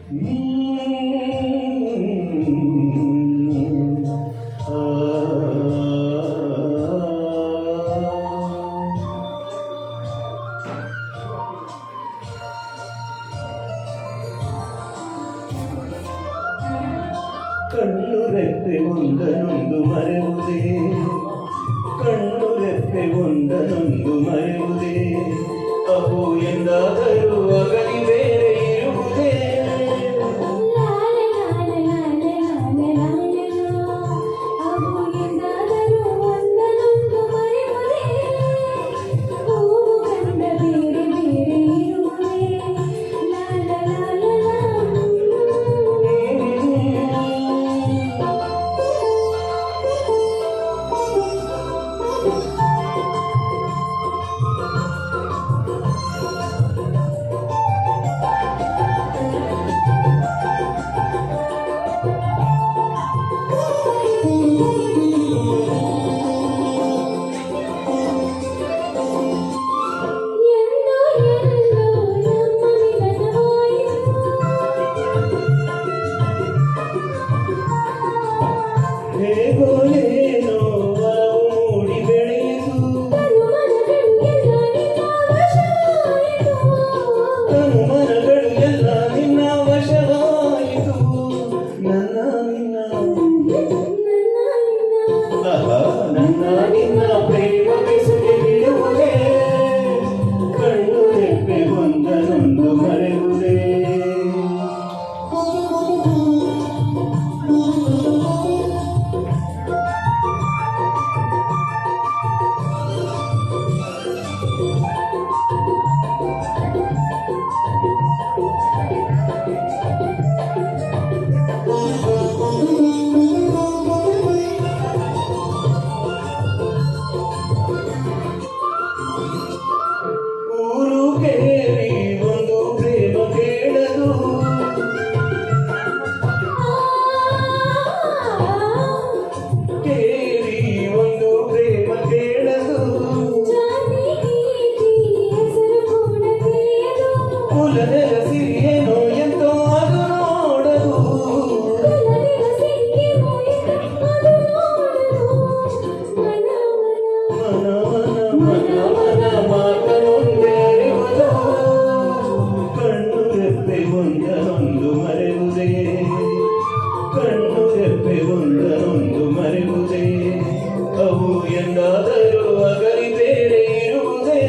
ಕಣ್ಣು ರೆಪ್ಪೆ ಒಂದನೊಂದು ಮರೆಯುವುದೇ, ಕಣ್ಣು ರೆಪ್ಪೆ ಒಂದನೊಂದು ಮರೆಯುವುದೇ, ಅವು ಎಂದಾದರೂ ಅಗಲಿ ಬೇರೆ ಇರುವುದೇ. ಹೇಗೋಲೇನೋ ಮೂಡಿ ಬೆಳೆಯಿತು, ತನು ಮನಗಳು ಎಲ್ಲ ನಿನ್ನ ವಶವಾಯಿತು. ನನ್ನ ನಿನ್ನ ಪ್ರೇಮ ಬೆಸುಗೆ ಬಿಡುವುದೇ, ಕಣ್ಣು ರೆಪ್ಪೆ ಒಂದನೊಂದು ಮರೆಯುವುದೇ. ಊರು ಕೇಳಿ ಒಂದು ಪ್ರೇಮ ಕೇಳದು, ಕೇಳಿ ಒಂದು ಪ್ರೇಮ ಕೇಳದು, ಕುಲನೆಲ ಸಿರಿಯೇನೋ ಎಂತೋ ಅದು ನೋಡದು. ಕಣ್ಣು ರೆಪ್ಪೆ ಒಂದನೊಂದು ಮರೆಯುವುದೇ, ಕಣ್ಣು ರೆಪ್ಪೆ ಒಂದನೊಂದು ಮರೆಯುವುದೇ, ಅವು ಎಂದಾದರೂ ಅಗಲಿ ಬೇರೆ ಇರುವುದೇ.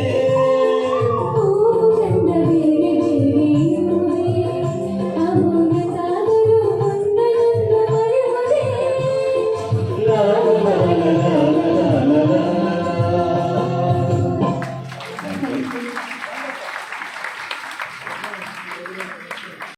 ಲಾ ಲಾ ಲಾ ಲಾ ಲಾ ಲಾ ಲಾ.